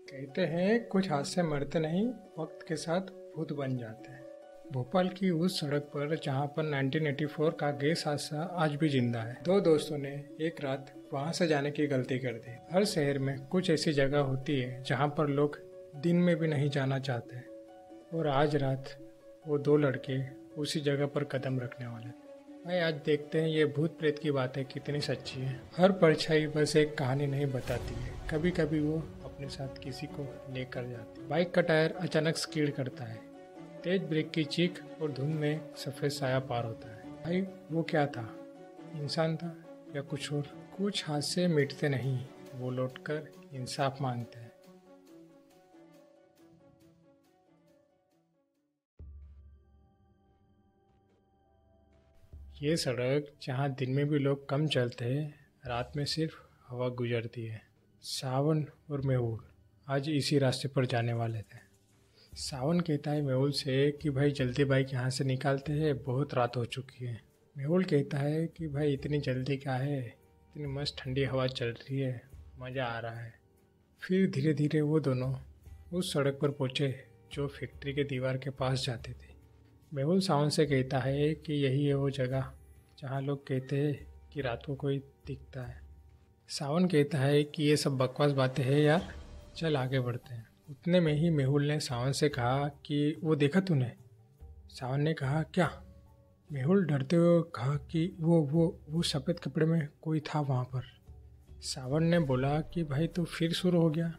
कहते हैं कुछ हादसे मरते नहीं, वक्त के साथ भूत बन जाते हैं। भोपाल की उस सड़क पर जहां पर 1984 का गैस हादसा आज भी जिंदा है। दो दोस्तों ने एक रात वहां से जाने की गलती कर दी। हर शहर में कुछ ऐसी जगह होती है जहां पर लोग दिन में भी नहीं जाना चाहते, और आज रात वो दो लड़के उसी जगह पर कदम रखने वाले थे। भाई आज देखते हैं ये भूत प्रेत की बातें कितनी सच्ची है। हर परछाई बस एक कहानी नहीं बताती है, कभी कभी वो अपने साथ किसी को लेकर जाती है। बाइक का टायर अचानक स्किड करता है, तेज ब्रेक की चीख और धुंध में सफेद साया पार होता है। भाई वो क्या था, इंसान था या कुछ और? कुछ हादसे मिटते नहीं, वो लौटकर इंसाफ मांगते हैं। ये सड़क जहाँ दिन में भी लोग कम चलते हैं, रात में सिर्फ हवा गुजरती है। सावन और मेहुल आज इसी रास्ते पर जाने वाले थे। सावन कहता है मेहुल से कि भाई जल्दी बाइक यहाँ से निकालते हैं, बहुत रात हो चुकी है। मेहुल कहता है कि भाई इतनी जल्दी क्या है, इतनी मस्त ठंडी हवा चल रही है, मज़ा आ रहा है। फिर धीरे धीरे वो दोनों उस सड़क पर पहुँचे जो फैक्ट्री के दीवार के पास जाती थी। मेहुल सावन से कहता है कि यही है वो जगह जहाँ लोग कहते हैं कि रात को कोई दिखता है। सावन कहता है कि ये सब बकवास बातें हैं यार, चल आगे बढ़ते हैं। उतने में ही मेहुल ने सावन से कहा कि वो देखा तूने? सावन ने कहा क्या? मेहुल डरते हुए कहा कि वो सफ़ेद कपड़े में कोई था वहाँ पर। सावन ने बोला कि भाई तो फिर शुरू हो गया,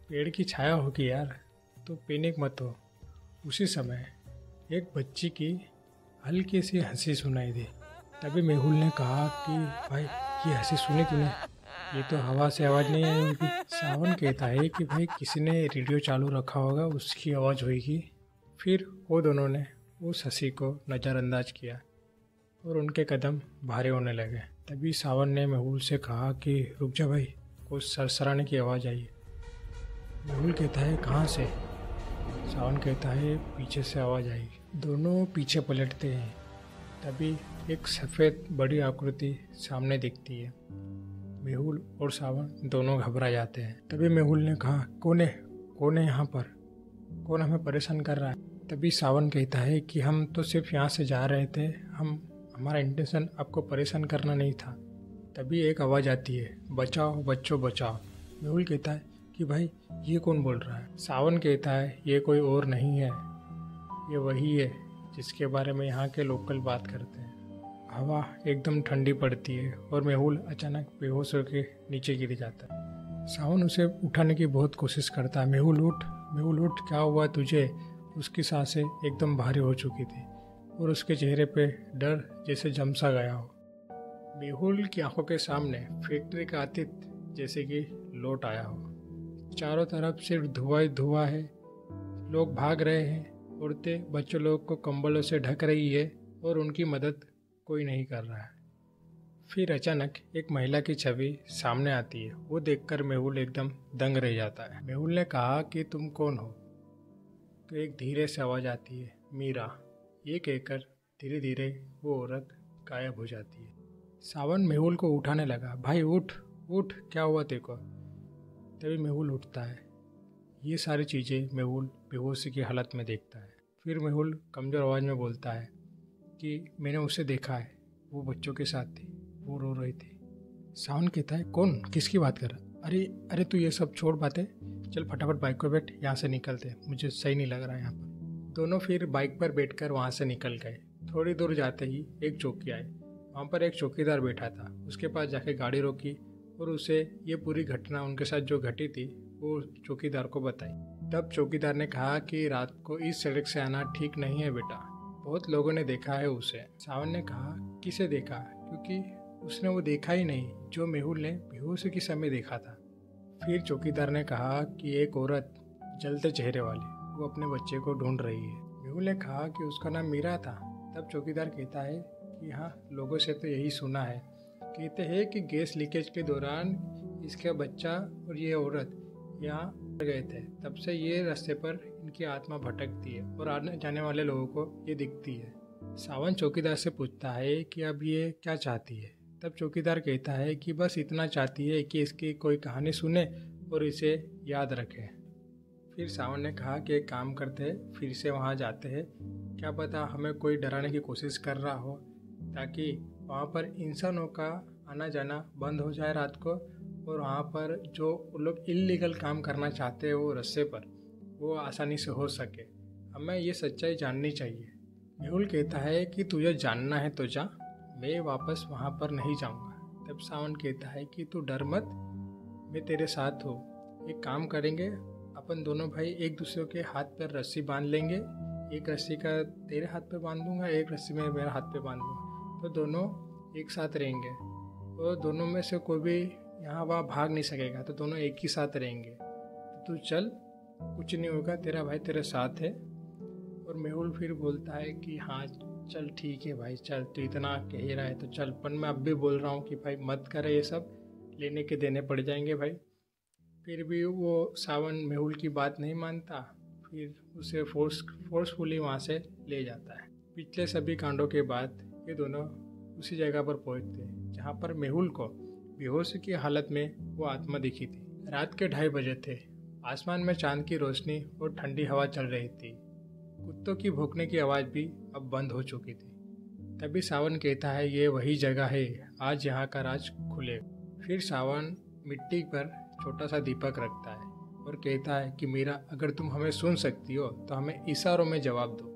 पेड़ की छाया होगी यार, तो पैनिक मत हो। उसी समय एक बच्ची की हल्की सी हंसी सुनाई दी। तभी मेहुल ने कहा कि भाई ये हंसी सुनी तूने? ये तो हवा से आवाज़ नहीं आई होगी। सावन कहता है कि भाई किसी ने रेडियो चालू रखा होगा, उसकी आवाज़ होगी। फिर वो दोनों ने उस हंसी को नज़रअंदाज किया और उनके कदम भारी होने लगे। तभी सावन ने मेहुल से कहा कि रुक जा भाई, कुछ सरसराने की आवाज़ आई। मेहुल कहता है कहाँ से? सावन कहता है पीछे से आवाज़ आई। दोनों पीछे पलटते हैं, तभी एक सफ़ेद बड़ी आकृति सामने दिखती है। मेहुल और सावन दोनों घबरा जाते हैं। तभी मेहुल ने कहा कौन है यहाँ पर, कौन हमें परेशान कर रहा है? तभी सावन कहता है कि हम तो सिर्फ यहाँ से जा रहे थे, हमारा इंटेंशन आपको परेशान करना नहीं था। तभी एक आवाज़ आती है, बचाओ बच्चों बचाओ। मेहुल कहता है कि भाई ये कौन बोल रहा है? सावन कहता है ये कोई और नहीं है, ये वही है जिसके बारे में यहाँ के लोकल बात करते हैं। हवा एकदम ठंडी पड़ती है और मेहुल अचानक बेहोश होकर नीचे गिर जाता है। सावन उसे उठाने की बहुत कोशिश करता है। मेहुल उठ, क्या हुआ तुझे? उसकी सांसें एकदम भारी हो चुकी थी और उसके चेहरे पे डर जैसे जम सा गया हो। मेहुल की आंखों के सामने फैक्ट्री का आतिथ्य जैसे कि लौट आया हो। चारों तरफ सिर्फ धुआं ही धुआं है, लोग भाग रहे हैं, औरतें बच्चों लोग को कंबलों से ढक रही है और उनकी मदद कोई नहीं कर रहा है। फिर अचानक एक महिला की छवि सामने आती है। वो देखकर मेहुल एकदम दंग रह जाता है। मेहुल ने कहा कि तुम कौन हो? तो एक धीरे से आवाज़ आती है, मीरा। ये कहकर धीरे धीरे वो औरत गायब हो जाती है। सावन मेहुल को उठाने लगा, भाई उठ, क्या हुआ तेरे को? तभी मेहुल उठता है। ये सारी चीज़ें मेहुल बेहोशी की हालत में देखता है। फिर मेहुल कमज़ोर आवाज़ में बोलता है कि मैंने उसे देखा है, वो बच्चों के साथ थी, वो रो रही थी। सावन कहता है कौन, किसकी बात कर रहा? अरे तू ये सब छोड़ बातें, चल फटाफट बाइक पर बैठ, यहाँ से निकलते, मुझे सही नहीं लग रहा है यहाँ पर। दोनों फिर बाइक पर बैठकर वहाँ से निकल गए। थोड़ी दूर जाते ही एक चौकी आई। वहाँ पर एक चौकीदार बैठा था। उसके पास जाके गाड़ी रोकी और उसे ये पूरी घटना उनके साथ जो घटी थी वो चौकीदार को बताई। तब चौकीदार ने कहा कि रात को इस सड़क से आना ठीक नहीं है बेटा, बहुत लोगों ने देखा है उसे। सावन ने कहा किसे देखा? क्योंकि उसने वो देखा ही नहीं जो मेहुल ने बेहोशी के समय देखा था। फिर चौकीदार ने कहा कि एक औरत जलते चेहरे वाली, वो अपने बच्चे को ढूंढ रही है। मेहुल ने कहा कि उसका नाम मीरा था। तब चौकीदार कहता है कि हाँ, लोगों से तो यही सुना है, कहते हैं कि गैस लीकेज के दौरान इसका बच्चा और ये औरत यहाँ गए थे, तब से ये रास्ते पर इनकी आत्मा भटकती है और आने जाने वाले लोगों को ये दिखती है। सावन चौकीदार से पूछता है कि अब ये क्या चाहती है। तब चौकीदार कहता है कि बस इतना चाहती है कि इसकी कोई कहानी सुने और इसे याद रखे। फिर सावन ने कहा कि एक काम करते हैं, फिर से वहाँ जाते हैं, क्या पता हमें कोई डराने की कोशिश कर रहा हो, ताकि वहाँ पर इंसानों का आना जाना बंद हो जाए रात को, और वहाँ पर जो लोग इल्लीगल काम करना चाहते हैं वो रास्ते पर, वो आसानी से हो सके। हमें ये सच्चाई जाननी चाहिए। मेहुल कहता है कि तुझे जानना है तो जा, मैं वापस वहाँ पर नहीं जाऊँगा। तब सावन कहता है कि तू डर मत, मैं तेरे साथ हूँ। एक काम करेंगे, अपन दोनों भाई एक दूसरे के हाथ पर रस्सी बांध लेंगे, एक रस्सी का तेरे हाथ पे बांध दूंगा, एक रस्सी में मेरा हाथ पे बांध दूंगा, तो दोनों एक साथ रहेंगे और दोनों में से कोई भी यहाँ वहाँ भाग नहीं सकेगा, तो दोनों एक ही साथ रहेंगे। तो तू चल, कुछ नहीं होगा, तेरा भाई तेरे साथ है। और मेहुल फिर बोलता है कि हाँ चल ठीक है भाई, चल तू इतना कह ही रहा है तो चल, पर मैं अब भी बोल रहा हूँ कि भाई मत करे, ये सब लेने के देने पड़ जाएंगे भाई। फिर भी वो सावन मेहुल की बात नहीं मानता, फिर उसे फोर्सफुली वहाँ से ले जाता है। पिछले सभी कांडों के बाद ये दोनों उसी जगह पर पहुँचते हैं जहाँ पर मेहुल को बेहोश की हालत में वो आत्मा दिखी थी। रात के 2:30 बजे थे। आसमान में चांद की रोशनी और ठंडी हवा चल रही थी। कुत्तों की भौंकने की आवाज़ भी अब बंद हो चुकी थी। तभी सावन कहता है ये वही जगह है, आज यहाँ का राज खुले। फिर सावन मिट्टी पर छोटा सा दीपक रखता है और कहता है कि मीरा, अगर तुम हमें सुन सकती हो तो हमें इशारों में जवाब दो।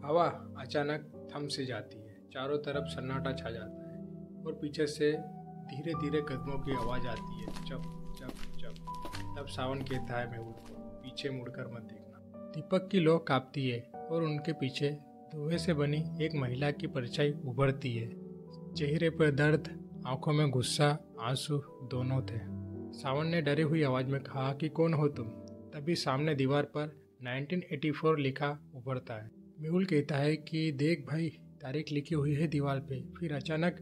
हवा अचानक थम से जाती है, चारों तरफ सन्नाटा छा जाता है और पीछे से धीरे धीरे कदमों की आवाज़ आती है, चप चप चप। तब सावन कहता है मेहुल को, पीछे मुड़कर मत देखना। दीपक की लौ कांपती है और उनके पीछे धुएं से बनी एक महिला की परछाई उभरती है। चेहरे पर दर्द, आंखों में गुस्सा, आंसू दोनों थे। सावन ने डरी हुई आवाज़ में कहा कि कौन हो तुम? तभी सामने दीवार पर 1984 लिखा उभरता है। मेहुल कहता है कि देख भाई, तारीख लिखी हुई है दीवार पे। फिर अचानक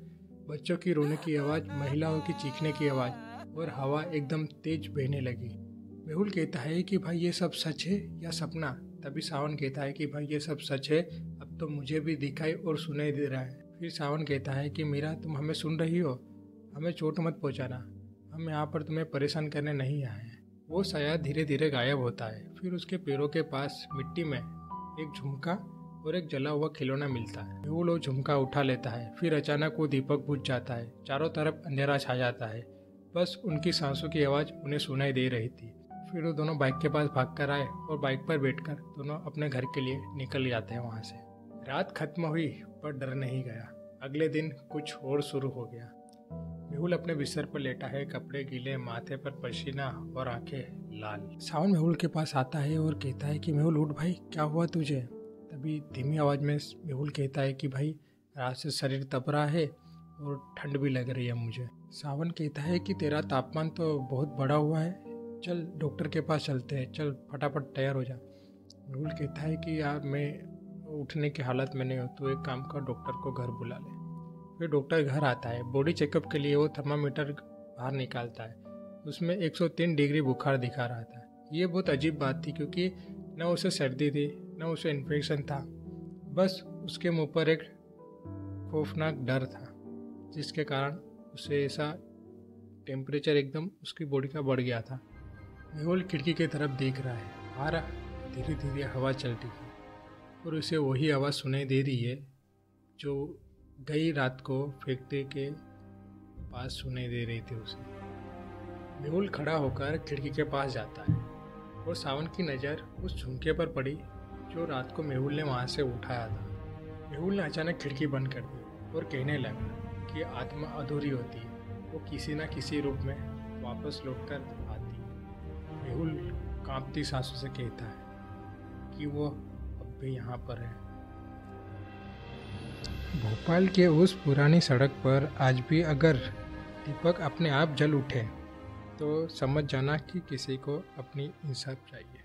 बच्चों की रोने की आवाज़, महिलाओं की चीखने की आवाज़ और हवा एकदम तेज बहने लगी। मेहुल कहता है कि भाई ये सब सच है या सपना? तभी सावन कहता है कि भाई ये सब सच है, अब तो मुझे भी दिखाई और सुनाई दे रहा है। फिर सावन कहता है कि मीरा, तुम हमें सुन रही हो? हमें चोट मत पहुंचाना, हम यहाँ पर तुम्हें परेशान करने नहीं आए हैं। वो साया धीरे धीरे गायब होता है। फिर उसके पैरों के पास मिट्टी में एक झुमका और एक जला हुआ खिलौना मिलता है। मेहुल वो झुमका उठा लेता है। फिर अचानक वो दीपक बुझ जाता है, चारों तरफ अंधेरा छा जाता है, बस उनकी सांसों की आवाज़ उन्हें सुनाई दे रही थी। फिर वो दोनों बाइक के पास भागकर आए और बाइक पर बैठकर दोनों अपने घर के लिए निकल जाते हैं वहाँ से। रात खत्म हुई पर डर नहीं गया। अगले दिन कुछ और शुरू हो गया। मेहुल अपने बिस्तर पर लेटा है, कपड़े गीले, माथे पर पसीना और आंखें लाल। सावन मेहुल के पास आता है और कहता है कि मेहुल उठ भाई, क्या हुआ तुझे? तभी धीमी आवाज़ में मेहुल कहता है कि भाई रात से शरीर तप रहा है और ठंड भी लग रही है मुझे। सावन कहता है कि तेरा तापमान तो बहुत बढ़ा हुआ है, चल डॉक्टर के पास चलते हैं, चल फटाफट तैयार हो जा। मेहुल कहता है कि यार मैं उठने की हालत में नहीं हूँ, तो एक काम कर, डॉक्टर को घर बुला ले। फिर डॉक्टर घर आता है। बॉडी चेकअप के लिए वो थर्मामीटर बाहर निकालता है। उसमें 103 डिग्री बुखार दिखा रहा था। ये बहुत अजीब बात थी, क्योंकि न उसे सर्दी थी न उसे इन्फेक्शन था, बस उसके मुंह पर एक खौफनाक डर था, जिसके कारण उसे ऐसा टेम्परेचर एकदम उसकी बॉडी का बढ़ गया था। मेहुल खिड़की की तरफ देख रहा है। बाहर धीरे धीरे हवा चल रही है और उसे वही आवाज़ सुनाई दे रही है जो गई रात को फैक्ट्री के पास सुनाई दे रही थी उसे। मेहुल खड़ा होकर खिड़की के पास जाता है और सावन की नज़र उस झुमके पर पड़ी जो रात को मेहुल ने वहाँ से उठाया था। मेहुल ने अचानक खिड़की बंद कर दी और कहने लगा कि आत्मा अधूरी होती है, वो किसी न किसी रूप में वापस लौटकर आती है। मेहुल कांपती सांसों से कहता है कि वो अब भी यहाँ पर है। भोपाल के उस पुरानी सड़क पर आज भी अगर दीपक अपने आप जल उठे तो समझ जाना कि किसी को अपनी इंसाफ चाहिए।